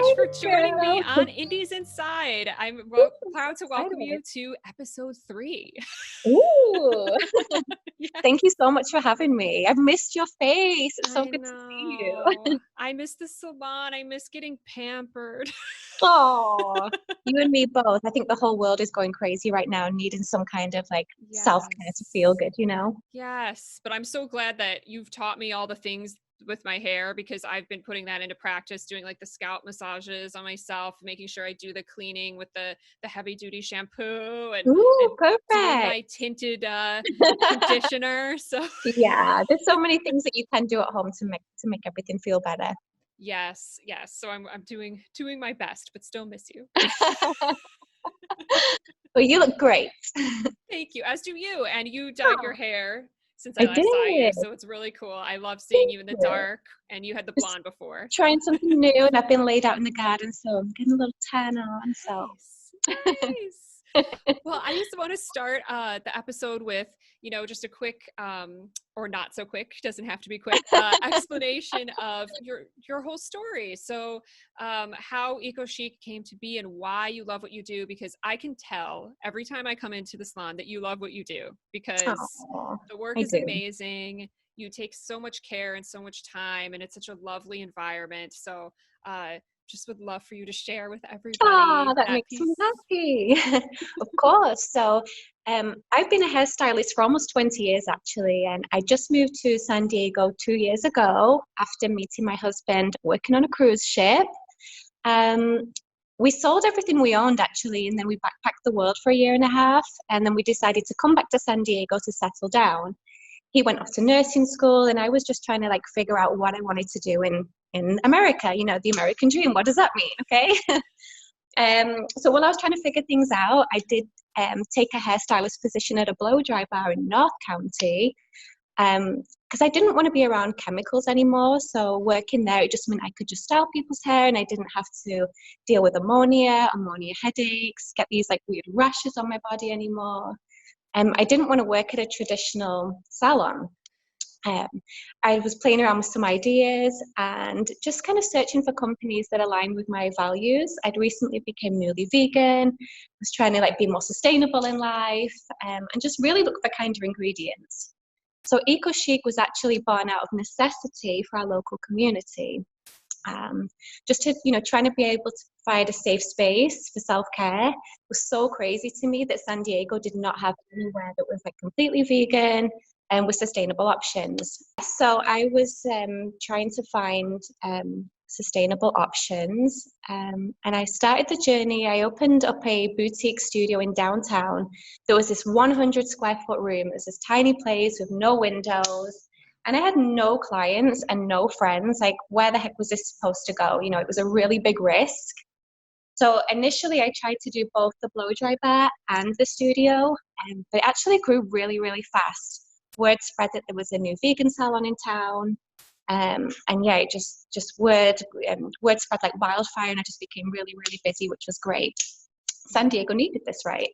Hi, for joining me girl. on Indies Inside. I'm proud to welcome Excited. you to episode 3. Ooh, Yes, thank you so much for having me. I've missed your face. It's so I good to see know. you. I miss the salon. I miss getting pampered. Oh, you and me both. I think the whole world is going crazy right now, needing some kind of like self-care to feel Yes. good, you know? Yes, but I'm so glad that you've taught me all the things with my hair because I've been putting that into practice, doing like the scalp massages on myself, making sure I do the cleaning with the heavy duty shampoo and Ooh, doing perfect. my tinted conditioner. So Yeah, there's so many things that you can do at home to make everything feel better. yes, yes. So I'm doing my best, but still miss you. Well, you look great. Thank you. As do you. And you dyed your Oh, hair since I I last saw you, did. so it's really cool. I love seeing Thank you in the you. dark, and you had the Just blonde before. So trying something new, and I've been laid out in the garden, so I'm getting a little tan on. So nice, nice. Well, I just want to start the episode with, just a quick, or not so quick, doesn't have to be quick, explanation of your whole story. So, how Eco Chic came to be and why you love what you do, because I can tell every time I come into the salon that you love what you do because oh, the work I is do. amazing. You take so much care and so much time, and it's such a lovely environment. So, just would love for you to share with Ah, everybody that that makes me piece. happy. Of course. So, I've been a hairstylist for almost 20 years actually, and I just moved to San Diego 2 years ago after meeting my husband working on a cruise ship. Um, we sold everything we owned actually, and then we backpacked the world for a year and a half, and then we decided to come back to San Diego to settle down. He went off to nursing school, and I was just trying to like figure out what I wanted to do in America, the American dream. What does that mean? Okay. So while I was trying to figure things out, I did take a hairstylist position at a blow dry bar in North County because I didn't want to be around chemicals anymore. So working there, it just meant I could just style people's hair and I didn't have to deal with ammonia headaches, get these like weird rashes on my body anymore. I didn't want to work at a traditional salon. Um, I was playing around with some ideas and just kind of searching for companies that align with my values. I'd recently become newly vegan, was trying to like be more sustainable in life, and just really look for kinder ingredients. So Eco Chic was actually born out of necessity for our local community. Just to, trying to be able to provide a safe space for self-care was so crazy to me that San Diego did not have anywhere that was like completely vegan and with sustainable options. So I was trying to find sustainable options, and I started the journey. I opened up a boutique studio in downtown. There was this 100 square foot room. It was this tiny place with no windows. And I had no clients and no friends. Like, where the heck was this supposed to go? It was a really big risk. So initially, I tried to do both the blow dry bar and the studio, but it actually grew really, really fast. Word spread that there was a new vegan salon in town, and yeah, it just word spread like wildfire, and I just became really, really busy, which was great. San Diego needed this, right?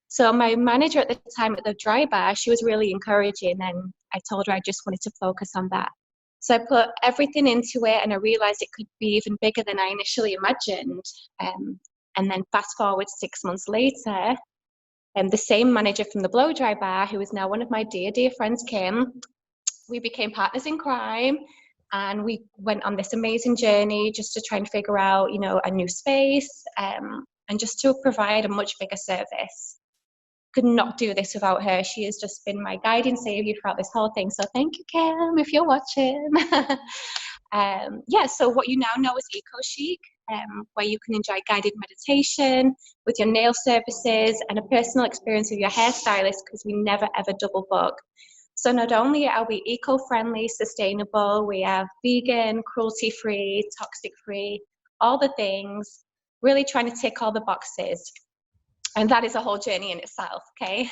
So my manager at the time at the dry bar, she was really encouraging, and I told her I just wanted to focus on that. So I put everything into it, and I realized it could be even bigger than I initially imagined. And then fast forward 6 months later, the same manager from the blow dry bar, who is now one of my dear, dear friends, Kim, we became partners in crime. And we went on this amazing journey just to try and figure out, a new space, and just to provide a much bigger service. Could not do this without her. She has just been my guiding savior throughout this whole thing. So thank you, Kim, if you're watching. Yeah, so what you now know is Eco Chic, where you can enjoy guided meditation with your nail services and a personal experience with your hairstylist, because we never ever double book. So not only are we eco-friendly, sustainable, we are vegan, cruelty-free, toxic-free, all the things, really trying to tick all the boxes. And that is a whole journey in itself, okay?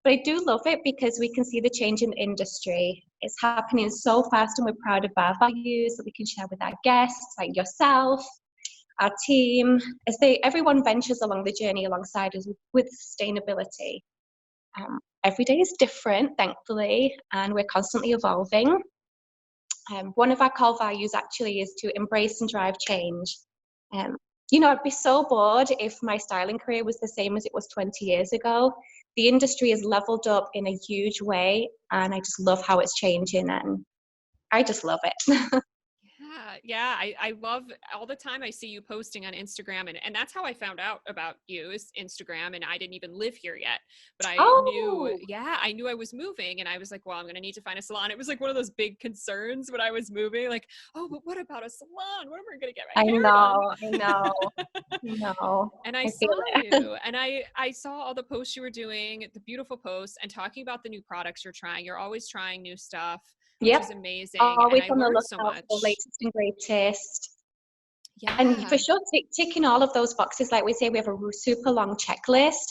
But I do love it because we can see the change in the industry. It's happening so fast, and we're proud of our values that we can share with our guests, like yourself, our team, as everyone ventures along the journey alongside us with sustainability. Every day is different, thankfully, and we're constantly evolving. One of our core values actually is to embrace and drive change. You know, I'd be so bored if my styling career was the same as it was 20 years ago. The industry has leveled up in a huge way, and I just love how it's changing, and I just love it. Yeah. I love all the time I see you posting on Instagram, and that's how I found out about you is Instagram. And I didn't even live here yet, but Oh, I knew I was moving, and I was like, well, I'm going to need to find a salon. It was like one of those big concerns when I was moving, like, oh, but what about a salon? What am I going to get my I hair know, I know, done? I know. And I I saw feel it. you, and I saw all the posts you were doing, the beautiful posts, and talking about the new products you're trying. You're always trying new stuff, which Yep. is amazing. And Always I on the learned so lookout for the much. latest and greatest. And for Yeah. sure, ticking all of those boxes, like we say, we have a super long checklist,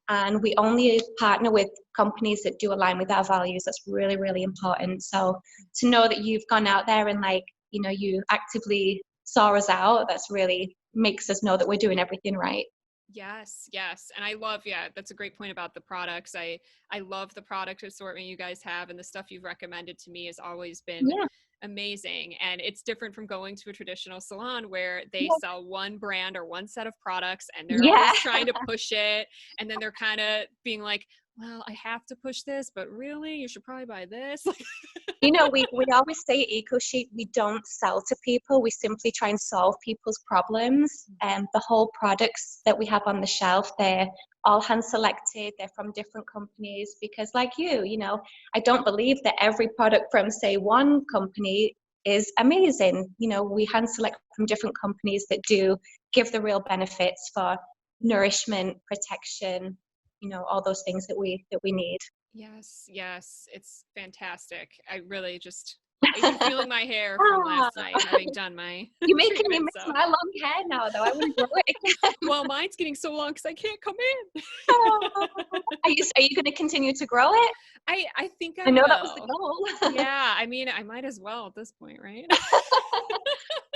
and we only partner with companies that do align with our values. That's really, really important. So to know that you've gone out there and, like, you know, you actively saw us out, that's really makes us know that we're doing everything right. Yes, yes. And I love, yeah, that's a great point about the products. I love the product assortment you guys have, and the stuff you've recommended to me has always been Yeah. amazing. And it's different from going to a traditional salon where they Yeah. sell one brand or one set of products, and they're Yeah. always trying to push it. And then they're kind of being like, well, I have to push this, but really, you should probably buy this. You know, we always say at EcoChic, we don't sell to people. We simply try and solve people's problems. And the whole products that we have on the shelf, they're all hand selected. They're from different companies because, like you know, I don't believe that every product from, say, one company is amazing. You know, we hand select from different companies that do give the real benefits for nourishment, protection, you know, all those things that we need. Yes, yes, it's fantastic. I really just even feeling my hair from last Ah. night, having done my You're making me treatment. miss So, my long hair now, though. I want to grow it again. well, mine's getting so long because I can't come in. Are you going to continue to grow it? I think I I know that was the will. goal. Yeah, I mean, I might as well at this point, right?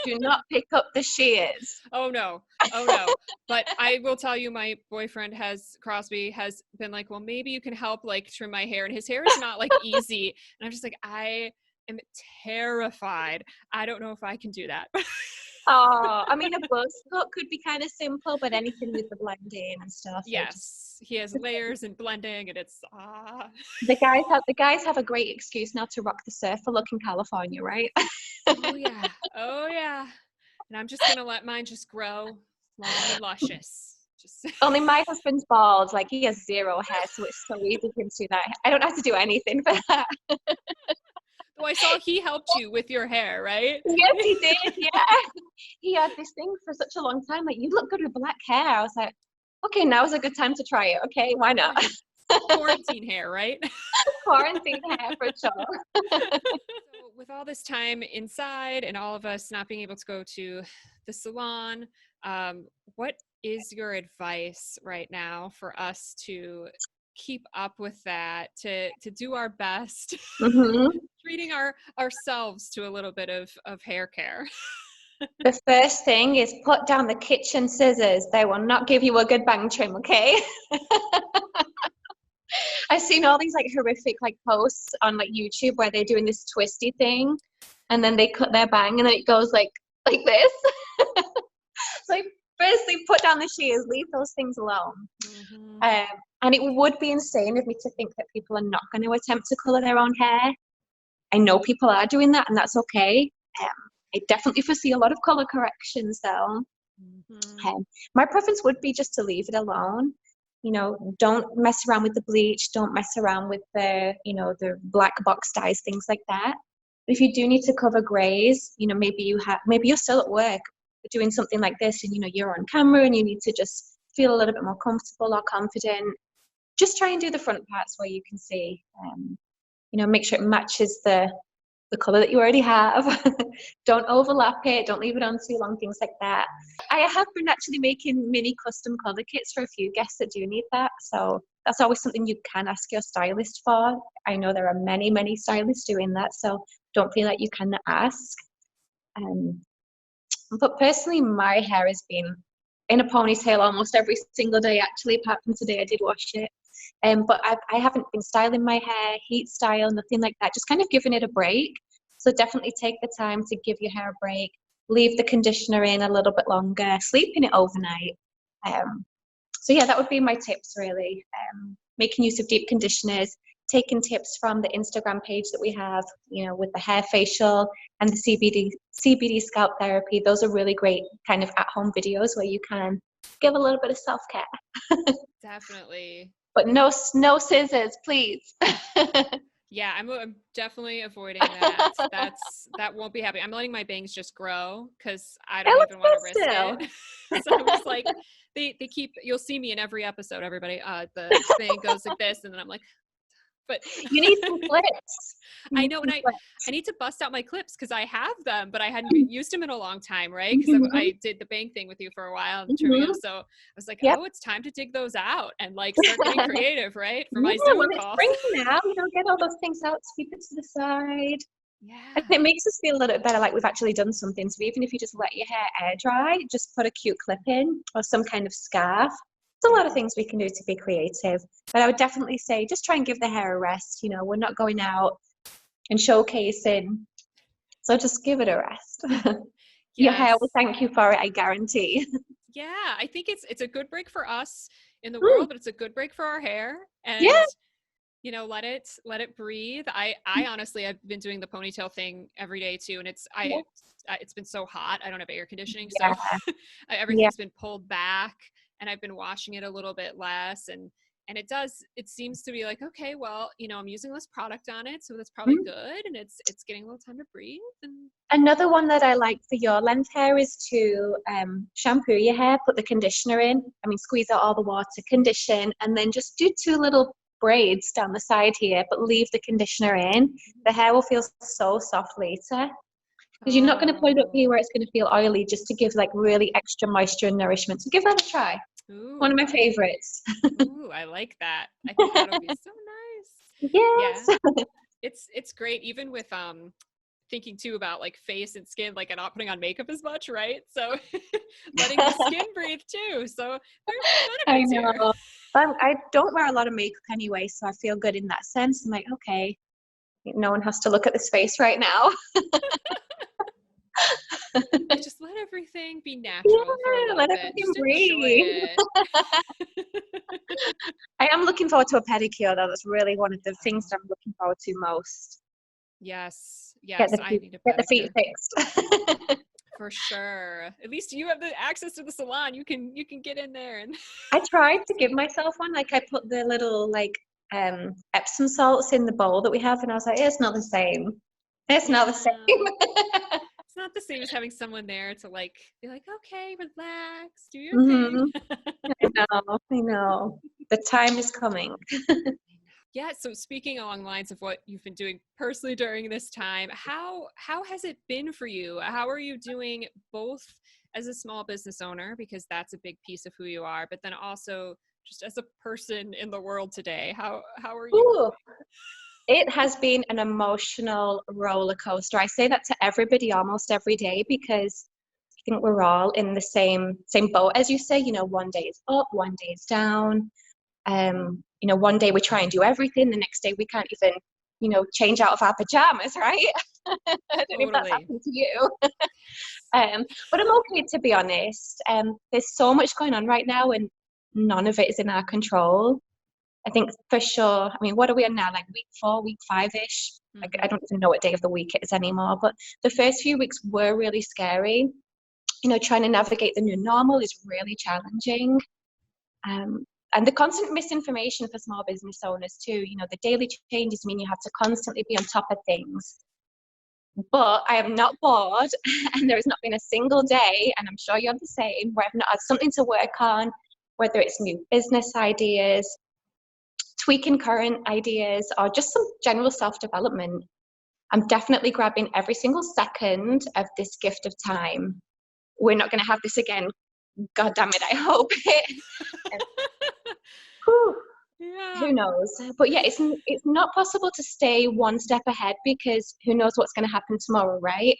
Do not pick up the shears. Oh no. Oh no. But I will tell you, my boyfriend Crosby has been like, well, maybe you can help like trim my hair. And his hair is not like easy. And I'm just like, I am terrified. I don't know if I can do that. Oh, I mean, a buzz cut could be kind of simple, but anything with the blending and stuff, Yes, he has layers and blending, and it's the guys have a great excuse now to rock the surfer look in California, right? oh yeah, oh yeah. And I'm just gonna let mine just grow long and luscious. Just Only my husband's bald, like he has zero hair, so it's so easy for him to do that. I don't have to do anything for that. though I saw he helped you with your hair, right? Yes, he did. Yeah, he had this thing for such a long time. Like, you look good with black hair. I was like, okay, now's a good time to try it. Okay, why Oh not? yeah. Quarantine hair, right? Quarantine hair for sure. So with all this time inside and all of us not being able to go to the salon, what is your advice right now for us to keep up with that, to do our best, Hmm. treating ourselves to a little bit of hair care? The first thing is put down the kitchen scissors. They will not give you a good bang trim. Okay. I've seen all these like horrific like posts on like YouTube where they're doing this twisty thing, and then they cut their bang, and then it goes like this. So firstly, put down the shears, leave those things alone. Mm-hmm. Um, and it would be insane of me to think that people are not going to attempt to color their own hair. I know people are doing that, and that's okay. Um, I definitely foresee a lot of color corrections, though. Mm-hmm. My preference would be just to leave it alone. You know, don't mess around with the bleach. Don't mess around with the black box dyes, things like that. But if you do need to cover grays, you know, maybe you're still at work doing something like this, and you know you're on camera and you need to just feel a little bit more comfortable or confident. Just try and do the front parts where you can see. Make sure it matches the color that you already have. Don't overlap it. Don't leave it on too long, things like that. I have been actually making mini custom color kits for a few guests that do need that. So that's always something you can ask your stylist for. I know there are many, many stylists doing that. So don't feel like you can ask. But personally, my hair has been in a ponytail almost every single day, actually, apart from today I did wash it. But I haven't been styling my hair, heat style, nothing like that, just kind of giving it a break. So definitely take the time to give your hair a break. leave the conditioner in a little bit longer, sleep in it overnight. So yeah, that would be my tips really. Making use of deep conditioners, taking tips from the Instagram page that we have, with the hair facial and the CBD scalp therapy. Those are really great kind of at-home videos where you can give a little bit of self-care. Definitely. But no scissors, please. Yeah, I'm definitely avoiding that. That won't be happening. I'm letting my bangs just grow because I don't even want to risk it. So I'm just like, they keep. You'll see me in every episode. Everybody, the thing goes like this, and then I'm like, but you need some clips. I know, and I need to bust out my clips because I have them, but I hadn't used them in a long time, right? Because I did the bang thing with you for a while in trivia, so I was like, oh, it's time to dig those out and like start getting creative, right? For my Zoom calls. It's spring now, get all those things out, keep it to the side. Yeah. And it makes us feel a little bit better, like we've actually done something. So even if you just let your hair air dry, just put a cute clip in or some kind of scarf. There's a lot of things we can do to be creative. But I would definitely say just try and give the hair a rest. We're not going out and showcasing. So just give it a rest. Your hair will thank you for it, I guarantee. Yeah, I think it's a good break for us in the world, but it's a good break for our hair. And let it breathe. I honestly, I've been doing the ponytail thing every day too, and it's been so hot. I don't have air conditioning, so everything's been pulled back, and I've been washing it a little bit less, and it seems to be like, okay, well, I'm using less product on it, so that's probably good, and it's getting a little time to breathe. And another one that I like for your length hair is to shampoo your hair, put the conditioner in. Squeeze out all the water, condition, and then just do 2 little braids down the side here, but leave the conditioner in. The hair will feel so soft later. Because you're not going to put it up here where it's going to feel oily, just to give like really extra moisture and nourishment. So give that a try. Ooh, one of my favorites. Ooh, I like that. I think that'll be so nice. Yes. Yeah. It's great, even with thinking too about like face and skin, like I'm not putting on makeup as much, right? So letting the skin breathe too. So there's benefits here. I don't wear a lot of makeup anyway, so I feel good in that sense. I'm like, okay, no one has to look at this face right now. Just let everything be natural for a little let bit. everything Just breathe. Enjoy it. I am looking forward to a pedicure, though. That's really one of the things that I'm looking forward to most. Yes, I need to get the feet fixed. For sure. At least you have the access to the salon. You can get in there. And I tried to give myself one. Like I put the little Epsom salts in the bowl that we have, and I was like, it's not the same. It's not the same. It's not the same as having someone there to like be like, okay, relax, do your thing. I know. The time is coming. Yeah. So speaking along the lines of what you've been doing personally during this time, how has it been for you? How are you doing both as a small business owner, because that's a big piece of who you are, but then also just as a person in the world today? How are you? Ooh, it has been an emotional roller coaster. I say that to everybody almost every day, because I think we're all in the same boat, as you say. One day is up, one day is down. One day we try and do everything, the next day we can't even, change out of our pajamas, right? I don't know if that's happened to you. But I'm okay, to be honest. There's so much going on right now, and none of it is in our control. I think for sure, what are we on now? Like week 4, week 5-ish? Like I don't even know what day of the week it is anymore. But the first few weeks were really scary. Trying to navigate the new normal is really challenging. And the constant misinformation for small business owners too. The daily changes mean you have to constantly be on top of things. But I am not bored, and there has not been a single day, and I'm sure you're the same, where I've not had something to work on, whether it's new business ideas, tweaking current ideas, or just some general self-development. I'm definitely grabbing every single second of this gift of time. We're not going to have this again. God damn it, I hope it. Who knows? But yeah, it's not possible to stay one step ahead, because who knows what's going to happen tomorrow, right?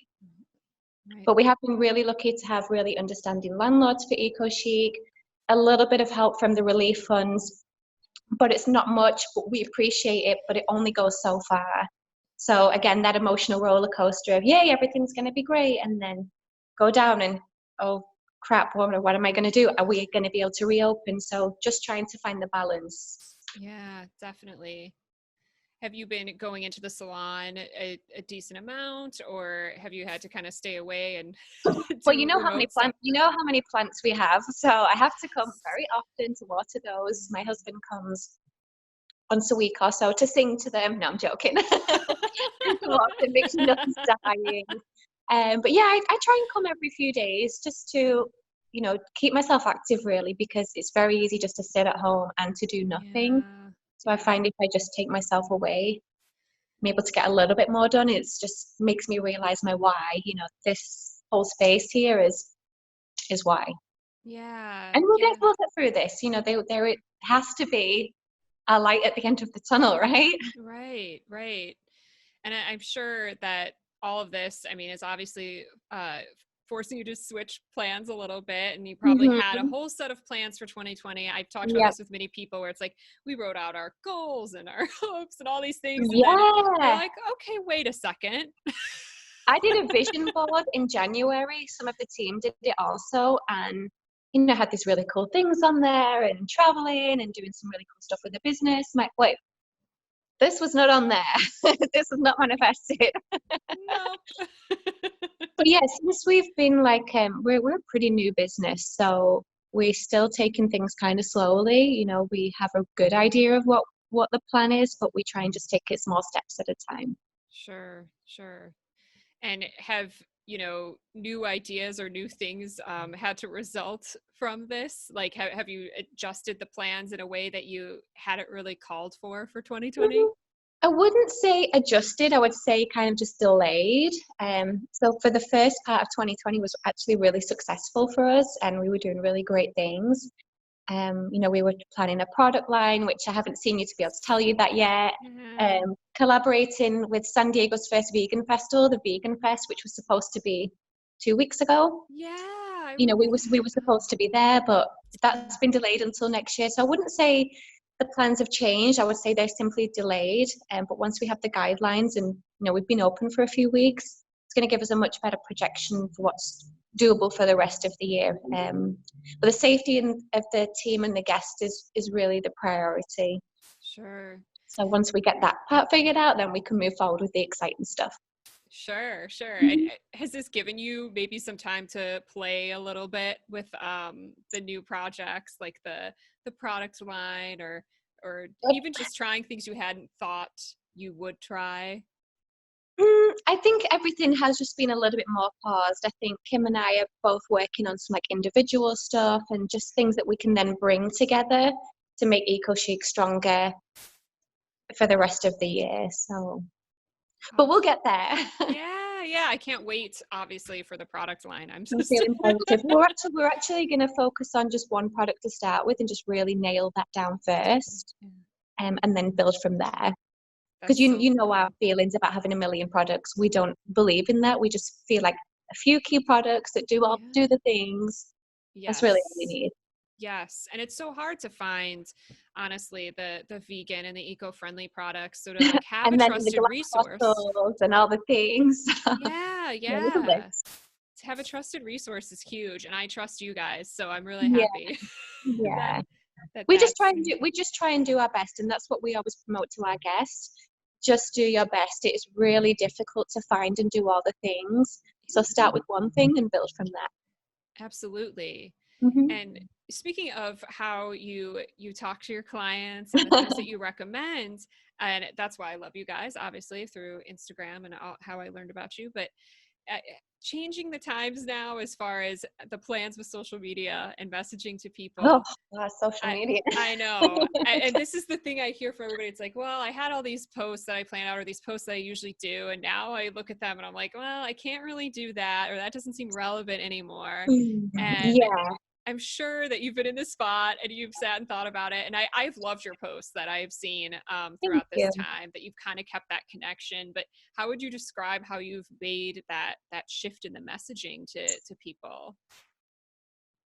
But we have been really lucky to have really understanding landlords for EcoChic, a little bit of help from the relief funds, but it's not much, but we appreciate it, but it only goes so far. So again, that emotional roller coaster of, yay, everything's going to be great, and then go down and, oh crap, what am I going to do? Are we going to be able to reopen? So just trying to find the balance. Yeah, definitely. Have you been going into the salon a decent amount, or have you had to kind of stay away and Well, you do know how many remote stuff? plants we have, so I have to come very often to water those. My husband comes once a week or so to sing to them. No, I'm joking. And to watch them, make sure nothing's dying. But yeah, I try and come every few days just to, keep myself active really, because it's very easy just to sit at home and to do nothing. Yeah, So I find if I just take myself away, I'm able to get a little bit more done. It's just makes me realize my why. This whole space here is why. yeah, And yeah. we'll get through this. There it has to be a light at the end of the tunnel, right? Right, right. And I'm sure that all of this, I mean, is obviously forcing you to switch plans a little bit. And you probably had a Mm-hmm. whole set of plans for 2020. I've talked about Yep. this with many people where it's like we wrote out our goals and our hopes and all these things. And then we're Yeah. like, okay, wait a second. I did a vision board in January. Some of the team did it also. And, had these really cool things on there and traveling and doing some really cool stuff with the business. I'm like, wait, this was not on there. This was not manifested. No. But yeah, since we've been like, we're a pretty new business, so we're still taking things kind of slowly. We have a good idea of what the plan is, but we try and just take it small steps at a time. Sure, sure. And have, new ideas or new things had to result from this? Like, have you adjusted the plans in a way that you hadn't really called for 2020? I wouldn't say adjusted. I would say kind of just delayed. So for the first part of 2020 was actually really successful for us, and we were doing really great things. We were planning a product line, which I haven't seen you to be able to tell you that yet. Yeah. Collaborating with San Diego's first vegan festival, the Vegan Fest, which was supposed to be 2 weeks ago. Yeah, I We were supposed to be there, but that's been delayed until next year. So I wouldn't say the plans have changed. I would say they're simply delayed. But once we have the guidelines and we've been open for a few weeks, it's going to give us a much better projection for what's doable for the rest of the year. But the safety of the team and the guests is really the priority. Sure. So once we get that part figured out, then we can move forward with the exciting stuff. Sure, sure. Mhm. Has this given you maybe some time to play a little bit with the new projects, like the product line, or even just trying things you hadn't thought you would try? I think everything has just been a little bit more paused. I think Kim and I are both working on some like individual stuff and just things that we can then bring together to make Eco Chic stronger for the rest of the year. So, but we'll Awesome. get there. Yeah, yeah. I can't wait, obviously, for the product line. I'm I'm just feeling positive. We're actually going to focus on just one product to start with and just really nail that down first, Yeah, and then build from there. Because that's so you know our cool. feelings about having a million products. We don't believe in that. We just feel like a few key products that do Yeah. the things. That's really all we Yes. need. Yes, and it's so hard to find, honestly, the vegan and the eco-friendly products. So to like have a And then the trusted glass resource. bottles and all the things. Yeah, Yeah, there's a yeah. list. To have a trusted resource is huge, and I trust you guys, so I'm really Yeah, happy that yeah. that We just that's try and do our best, and that's what we always promote to our guests. Just do your best. It is really difficult to find and do all the things. So start with one thing and build from that. absolutely. And Hmm. speaking of how you talk to your clients and the things that you recommend, and that's why I love you guys, obviously through Instagram and how I learned about you, but changing the times now as far as the plans with social media and messaging to Oh, people. social I media. I know. And this is the thing I hear from everybody. It's like, well, I had all these posts that I plan out or these posts that I usually do. And now I look at them and I'm like, well, I can't really do that, or that doesn't seem relevant anymore. And Yeah, I'm sure that you've been in this spot and you've sat and thought about it. And I've loved your posts that I've seen thank throughout this you. time, that you've kind of kept that connection. But how would you describe how you've made that shift in the messaging to people?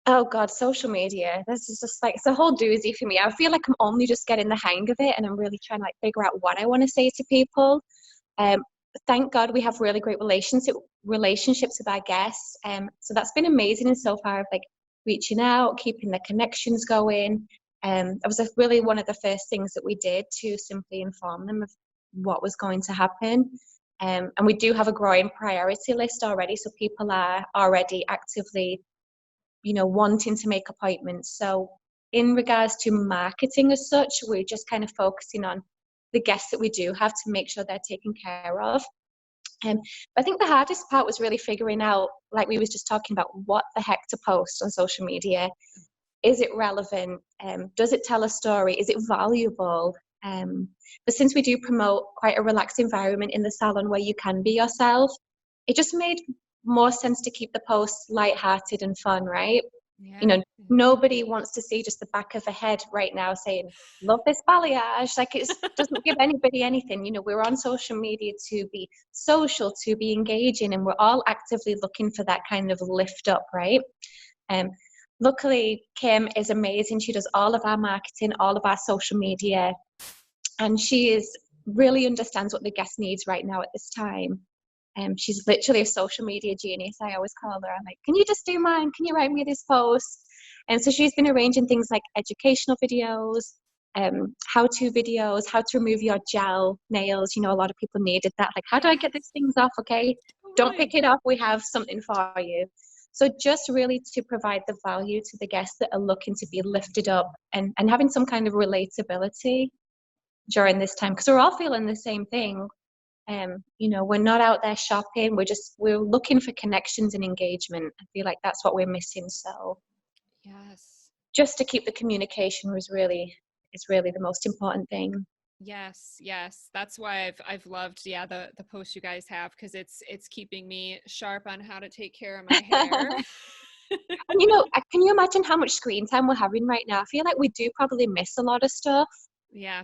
Oh God, social media. This is just like it's a whole doozy for me. I feel like I'm only just getting the hang of it, and I'm really trying to like figure out what I want to say to people. Um, thank God we have really great relationships with our guests. So that's been amazing. And so far, of like reaching out, keeping the connections going. It was really one of the first things that we did to simply inform them of what was going to happen. And we do have a growing priority list already. So people are already actively, wanting to make appointments. So in regards to marketing as such, we're just kind of focusing on the guests that we do have to make sure they're taken care of. But I think the hardest part was really figuring out, like we was just talking about, what the heck to post on social media. Is it relevant? Does it tell a story? Is it valuable? But since we do promote quite a relaxed environment in the salon where you can be yourself, it just made more sense to keep the posts lighthearted and fun, right? Yeah. Nobody wants to see just the back of a head right now saying, love this balayage. Like, it doesn't give anybody anything. We're on social media to be social, to be engaging, and we're all actively looking for that kind of lift up, right? Luckily, Kim is amazing. She does all of our marketing, all of our social media, and she really understands what the guest needs right now at this time. She's literally a social media genius. I always call her. I'm like, can you just do mine? Can you write me this post? And so she's been arranging things like educational videos, how-to videos, how to remove your gel nails. A lot of people needed that. Like, how do I get these things off? Okay, don't pick it up. We have something for you. So just really to provide the value to the guests that are looking to be lifted up and having some kind of relatability during this time, because we're all feeling the same thing. We're not out there shopping. We're looking for connections and engagement. I feel like that's what we're missing. So Yes. just to keep the communication is really the most important thing. Yes, that's why I've loved the posts you guys have, because it's keeping me sharp on how to take care of my hair. And can you imagine how much screen time we're having right now? I feel like we do probably miss a lot of stuff. Yeah.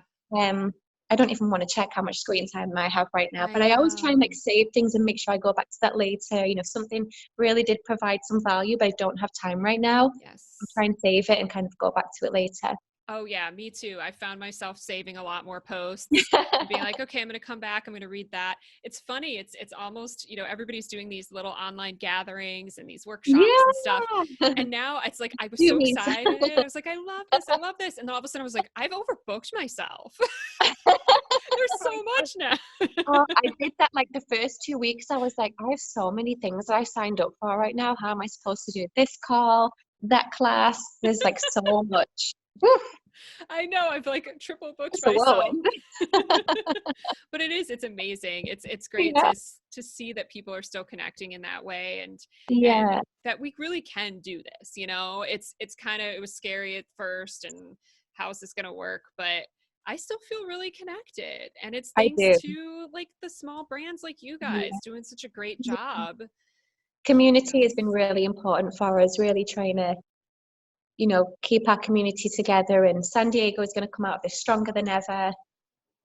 I don't even want to check how much screen time I have right now, but I always try and know. save things and make sure I go back to that later. If something really did provide some value, but I don't have time right now, Yes. I'm trying to save it and kind of go back to it later. Oh yeah, me too. I found myself saving a lot more posts and being like, okay, I'm going to come back. I'm going to read that. It's funny. It's almost, everybody's doing these little online gatherings and these workshops and stuff. Yeah. And now it's like, I was so excited. I was like, I love this. I love this. And then all of a sudden I was like, I've overbooked myself. There's so much now. I did that like the first 2 weeks. I was like, I have so many things that I signed up for right now. How am I supposed to do this call, that class? There's like so much. I know, I've like triple booked It's a myself. whirlwind. But it's amazing. It's great to see that people are still connecting in that way, and that we really can do this. It's kind of, it was scary at first, and how is this going to work? But I still feel really connected, and it's thanks to like the small brands like you guys doing such a great job. Community has been really important for us, really trying to keep our community together, and San Diego is going to come out of this stronger than ever.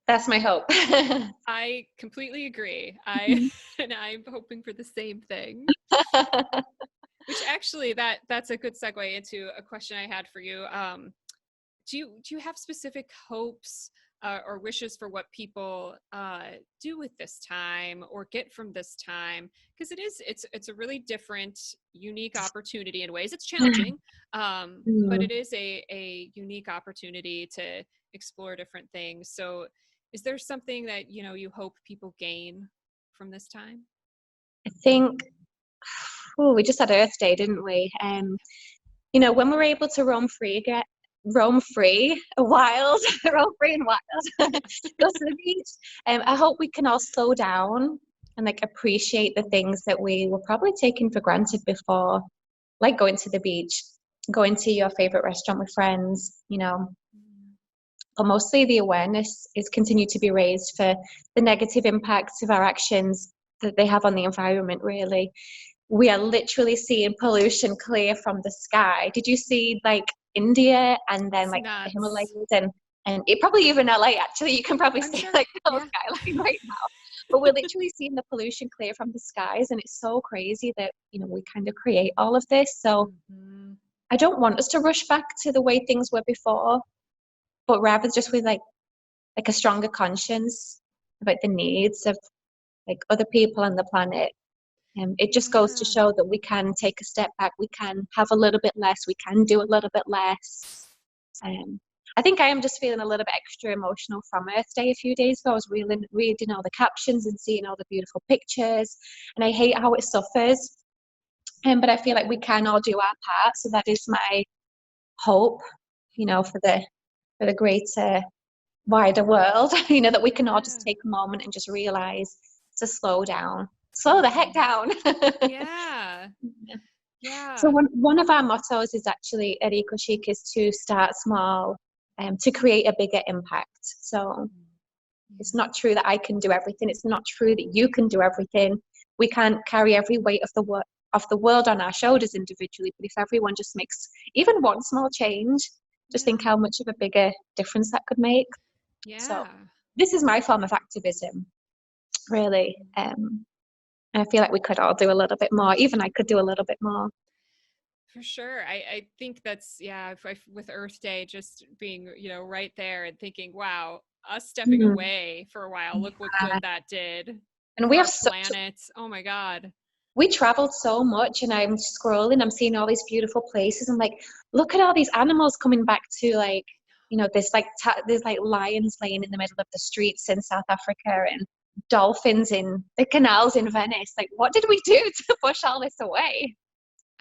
That's my hope. I completely agree. And I'm hoping for the same thing. Which actually, that's a good segue into a question I had for you. Do you have specific hopes or wishes for what people do with this time or get from this time? Because it's a really different, unique opportunity in ways. It's challenging, but it is a unique opportunity to explore different things. So is there something that you hope people gain from this time? I think we just had Earth Day, didn't we? When we're able to roam free and wild, go to the beach. I hope we can all slow down and appreciate the things that we were probably taking for granted before, like going to the beach, going to your favorite restaurant with friends, But mostly the awareness is continued to be raised for the negative impacts of our actions that they have on the environment, really. We are literally seeing pollution clear from the sky. Did you see India and then the Himalayas and it probably even LA, actually? You can probably see the whole skyline right now. But we're literally seeing the pollution clear from the skies, and it's so crazy that we kind of create all of this. So I don't want us to rush back to the way things were before, but rather just with a stronger conscience about the needs of like other people on the planet. It just goes to Yeah. show that we can take a step back, we can have a little bit less, we can do a little bit less. I think I am just feeling a little bit extra emotional from Earth Day a few days ago. I was reading all the captions and seeing all the beautiful pictures, and I hate how it suffers. But I feel like we can all do our part. So that is my hope, for the greater, wider world, that we can all just take a moment and just realize to slow down. Slow the heck down. Yeah. Yeah. So one of our mottos is actually at EcoChic is to start small, to create a bigger impact. So it's not true that I can do everything. It's not true that you can do everything. We can't carry every weight of the world on our shoulders individually. But if everyone just makes even one small change, just think how much of a bigger difference that could make. So this is my form of activism, really. And I feel like we could all do a little bit more. Even I could do a little bit more. For sure. I think that's, with Earth Day, just being, right there and thinking, wow, us stepping away for a while, look what good that did. And we have planets. Oh my God. We traveled so much, and I'm scrolling, I'm seeing all these beautiful places. I'm like, look at all these animals coming back to, like, there's like lions laying in the middle of the streets in South Africa and dolphins in the canals in Venice. Like, what did we do to push all this away?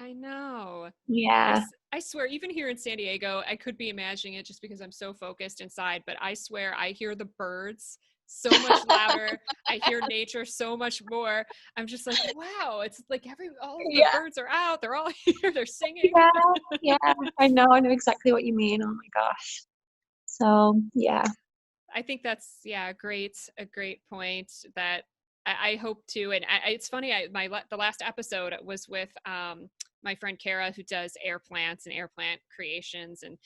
I know. Yeah. I swear, even here in San Diego, I could be imagining it just because I'm so focused inside, but I swear I hear the birds so much louder. I hear nature so much more. I'm just like, wow, it's like all of the birds are out. They're all here. They're singing. Yeah. I know exactly what you mean. Oh my gosh. So, yeah. I think that's, a great point that I hope to. And it's funny, the last episode was with my friend Kara, who does air plants and air plant creations. And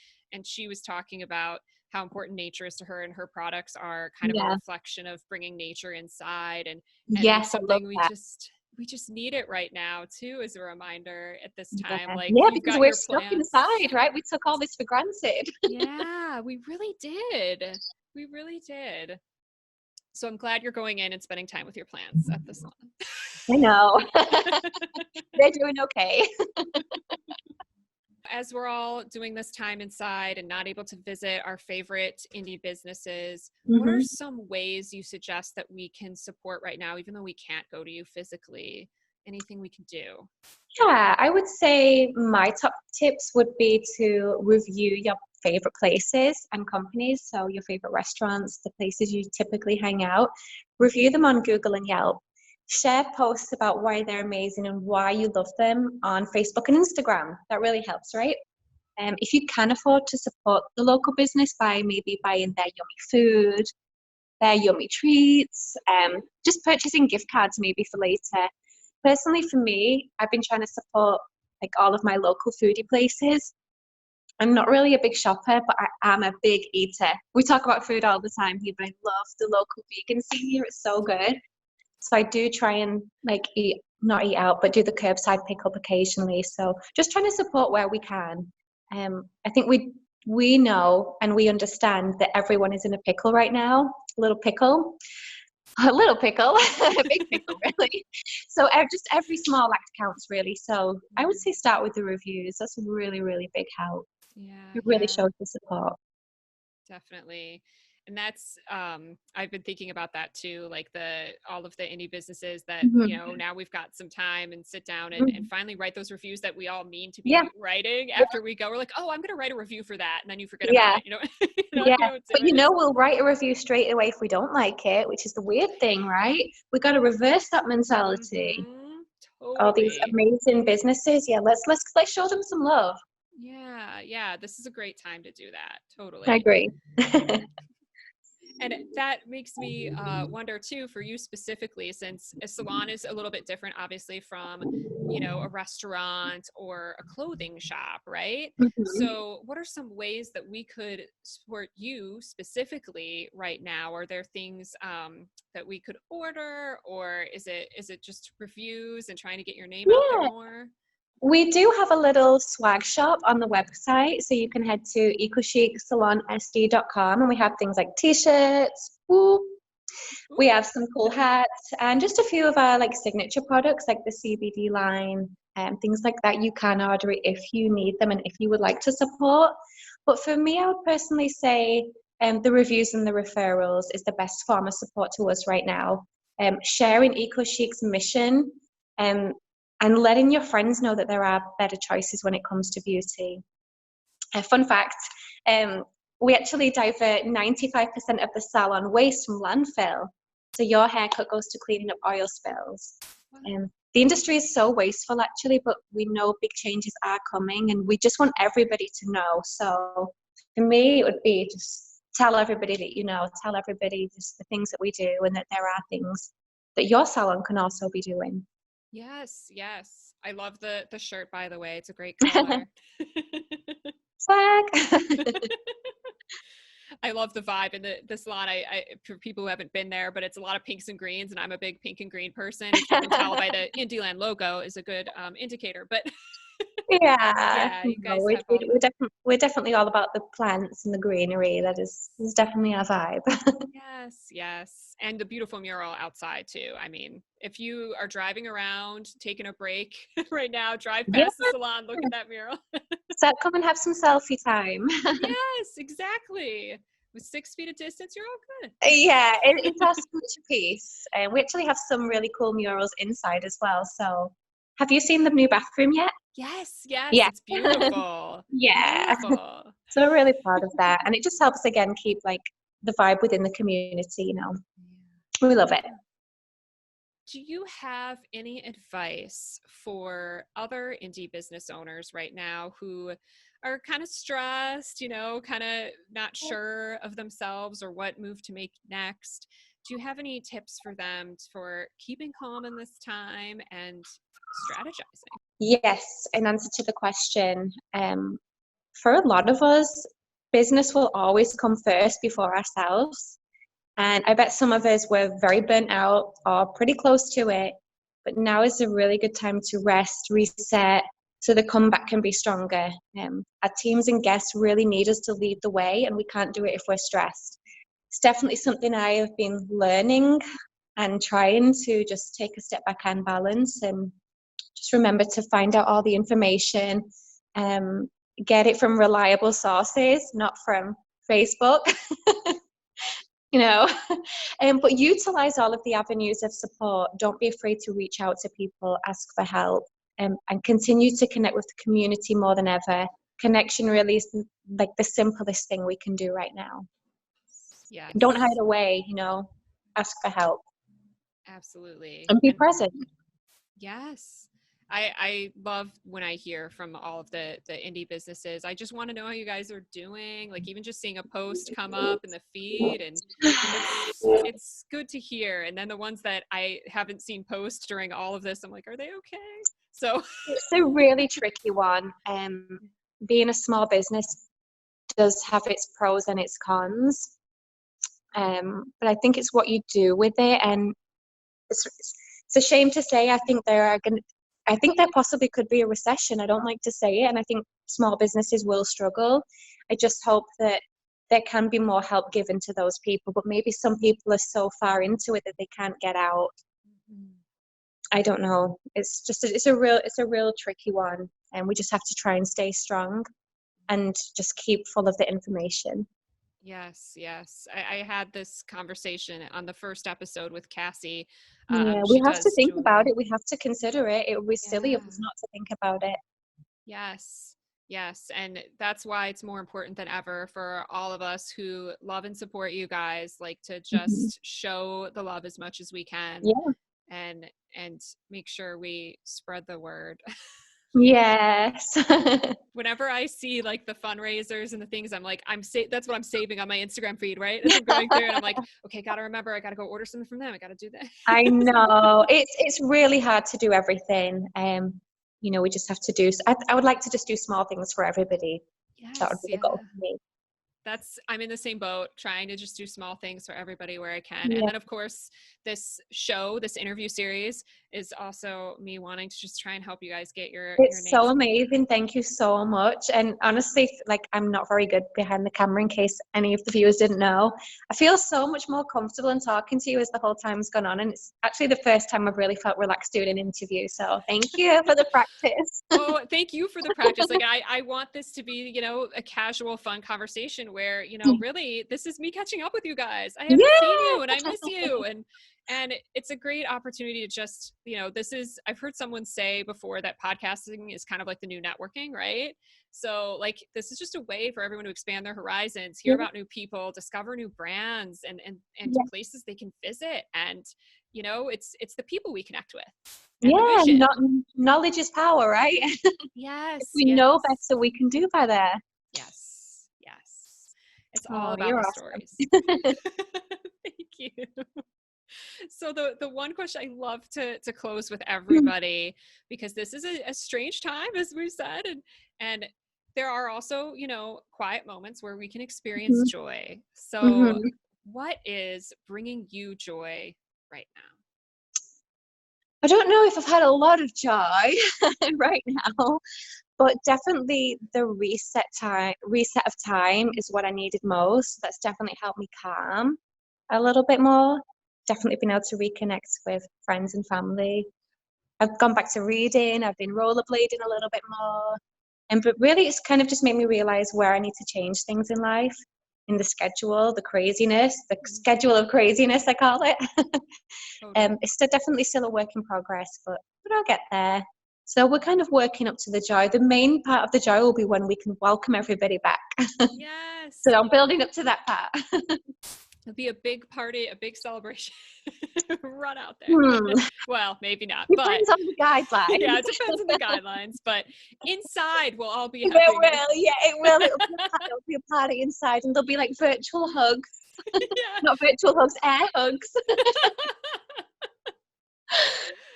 she was talking about how important nature is to her, and her products are kind of a reflection of bringing nature inside. And yes, something we just need it right now too, as a reminder at this time. Like, because we're stuck inside, right? We took all this for granted. Yeah, we really did. We really did. So I'm glad you're going in and spending time with your plants at the salon. I know. They're doing okay. As we're all doing this time inside and not able to visit our favorite indie businesses, what are some ways you suggest that we can support right now, even though we can't go to you physically? Anything we can do? Yeah, I would say my top tips would be to review your favorite places and companies. So your favorite restaurants, the places you typically hang out, review them on Google and Yelp. Share posts about why they're amazing and why you love them on Facebook and Instagram. That really helps, right? If you can afford to support the local business by maybe buying their yummy food, their yummy treats, just purchasing gift cards maybe for later. Personally, for me, I've been trying to support like all of my local foodie places. I'm not really a big shopper, but I am a big eater. We talk about food all the time here, but I love the local vegan scene here. It's so good. So I do try and not eat out, but do the curbside pickup occasionally. So just trying to support where we can. I think we know and we understand that everyone is in a pickle right now, a little pickle, a big pickle, really. So just every small act counts, really. So I would say start with the reviews. That's a really, really big help. It really shows the support. Definitely. And that's I've been thinking about that too, like all of the indie businesses that now we've got some time and sit down and finally write those reviews that we all mean to be writing. After we go, we're like, oh, I'm going to write a review for that, and then you forget about it. But we'll write a review straight away if we don't like it, which is the weird thing, right? We got to reverse that mentality. Totally. All these amazing businesses, let's show them some love. Yeah, this is a great time to do that. Totally. I agree. And that makes me wonder too, for you specifically, since a salon is a little bit different, obviously, from, a restaurant or a clothing shop, right? So what are some ways that we could support you specifically right now? Are there things that we could order, or is it just reviews and trying to get your name out there more? We do have a little swag shop on the website, so you can head to ecocicsalonsd.com, and we have things like t-shirts, We Ooh. have some cool hats and just a few of our like signature products like the CBD line and things like that. You can order it if you need them and if you would like to support. But for me, I would personally say the reviews and the referrals is the best form of support to us right now. Sharing EcoChic's mission and letting your friends know that there are better choices when it comes to beauty. A fun fact, we actually divert 95% of the salon waste from landfill. So your haircut goes to cleaning up oil spills. The industry is so wasteful actually, but we know big changes are coming and we just want everybody to know. So for me, it would be just tell everybody that you know, tell everybody just the things that we do and that there are things that your salon can also be doing. Yes, yes. I love the shirt, by the way. It's a great color. Swag. I love the vibe in the salon. I for people who haven't been there, but it's a lot of pinks and greens, and I'm a big pink and green person. If you can tell by the Indieland logo, is a good indicator. But Yeah, yeah, you no, guys have all the we're definitely all about the plants and the greenery. That is definitely our vibe. yes, yes, and the beautiful mural outside too. I mean, if you are driving around, taking a break right now, drive Yeah, past the salon, look at that mural. so come and have some selfie time. Yes, exactly. With 6 feet of distance, you're all good. Yeah, it's our signature piece. We actually have some really cool murals inside as well. So, have you seen the new bathroom yet? Yes, yes, Yeah, it's beautiful. yeah. Beautiful. So we're really proud of that, and it just helps again keep like the vibe within the community. You know, we love it. Do you have any advice for other indie business owners right now who are kind of stressed, kind of not sure of themselves or what move to make next? Do you have any tips for them for keeping calm in this time and strategizing? Yes, in answer to the question, for a lot of us, business will always come first before ourselves. And I bet some of us were very burnt out or pretty close to it. But now is a really good time to rest, reset, so the comeback can be stronger. Our teams and guests really need us to lead the way, and we can't do it if we're stressed. It's definitely something I have been learning and trying to just take a step back and balance and just remember to find out all the information, get it from reliable sources, not from Facebook. you know but utilize all of the avenues of support. Don't be afraid to reach out to people, ask for help, and continue to connect with the community more than ever. Connection really is like the simplest thing we can do right now. Yes, Don't hide away, ask for help absolutely. and be And present. yes. I love when I hear from all of the indie businesses. I just want to know how you guys are doing. Like even just seeing a post come up in the feed, and it's good to hear. And then the ones that I haven't seen post during all of this, I'm like, are they okay? So It's a really tricky one. Being a small business does have its pros and its cons, but I think it's what you do with it. And it's a shame to say. I think there possibly could be a recession. I don't like to say it, and I think small businesses will struggle. I just hope that there can be more help given to those people, but maybe some people are so far into it that they can't get out. I don't know. It's a real tricky one, and we just have to try and stay strong and just keep full of the information. yes, yes. I had this conversation on the first episode with Cassie. Yeah, we She have to does think about jewelry. it. We have to consider it. It would be silly of Yeah. us not to think about it. Yes. Yes. And that's why it's more important than ever for all of us who love and support you guys, like to Mhm. just show the love as much as we can Yeah. and make sure we spread the word. Yes. Whenever I see like the fundraisers and the things, I'm like, that's what I'm saving on my Instagram feed, right? As I'm going through and I'm like, okay, gotta remember, I gotta go order something from them. I gotta do that. I know it's really hard to do everything. We just have to do. I would like to just do small things for everybody. That would Yes. be the Yeah. goal for me. I'm in the same boat, trying to just do small things for everybody where I can. Yeah. And then of course, this interview series is also me wanting to just try and help you guys get your It's names. so amazing. Thank you so much. And honestly, like, I'm not very good behind the camera, in case any of the viewers didn't know. I feel so much more comfortable in talking to you as the whole time's gone on. And it's actually the first time I've really felt relaxed doing an interview. So thank you for the practice. Oh, thank you for the practice. Like I want this to be, a casual, fun conversation where, really this is me catching up with you guys. I haven't seen you and I miss you. And it's a great opportunity to just, I've heard someone say before that podcasting is kind of like the new networking, right? So like, this is just a way for everyone to expand their horizons, hear about new people, discover new brands and places they can visit. And, it's the people we connect with. Yeah, knowledge is power, right? Yes. If we know better, we can do better. Yes. It's all about the stories. Thank you. So the one question I love to close with everybody, because this is a strange time, as we've said, and there are also, quiet moments where we can experience joy. So what is bringing you joy right now? I don't know if I've had a lot of joy right now, but definitely the reset of time is what I needed most. That's definitely helped me calm a little bit more. Definitely been able to reconnect with friends and family. I've gone back to reading. I've been rollerblading a little bit more. But really, it's kind of just made me realize where I need to change things in life, in the schedule, the schedule of craziness, I call it. It's definitely still a work in progress, but I'll get there. So we're kind of working up to the joy. The main part of the joy will be when we can welcome everybody back. Yes. So I'm building up to that part. It'll be a big party, a big celebration. Run out there. Well, maybe not. Depends on the guidelines. Yeah, it depends on the guidelines. But inside, we'll all be having. It will. It'll be a party inside, and there'll be like virtual hugs. Not virtual hugs, air hugs.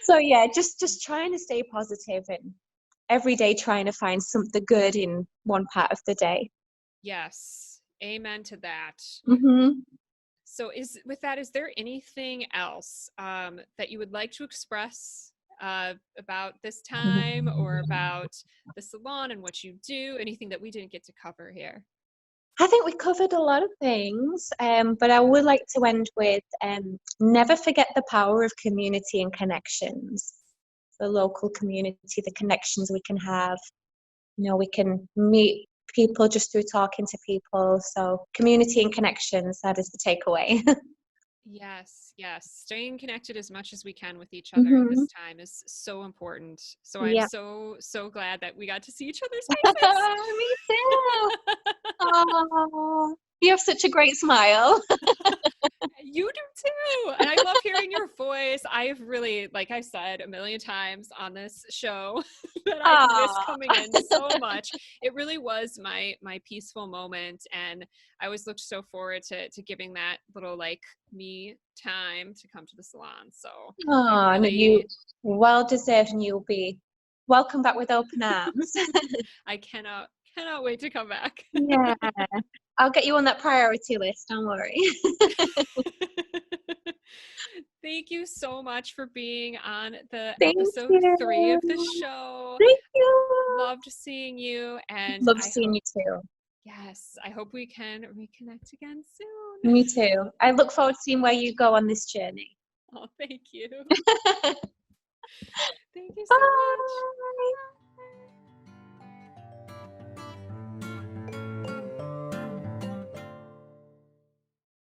So yeah, just trying to stay positive and every day trying to find something good in one part of the day. Yes. Amen to that. So is there anything else that you would like to express about this time or about the salon and what you do? Anything that we didn't get to cover here? I think we covered a lot of things, but I would like to end with never forget the power of community and connections. The local community, the connections we can have. We can meet people just through talking to people. So community and connections, that is the takeaway. Yes. Staying connected as much as we can with each other at this time is so important. So I'm so glad that we got to see each other's faces. Me too. Oh, you have such a great smile. You do too. And I love hearing your voice. I've really, like I said a million times on this show, that I miss coming in so much. It really was my peaceful moment. And I always looked so forward to giving that little me time to come to the salon. So you well deserved, and you'll be welcome back with open arms. I cannot wait to come back. Yeah. I'll get you on that priority list, don't worry. Thank you so much for being on the Thank episode you. 3 of the show. Thank you. Loved seeing you. And love seeing you too. Yes, I hope we can reconnect again soon. Me too. I look forward to seeing where you go on this journey. Oh, thank you. Thank you so much.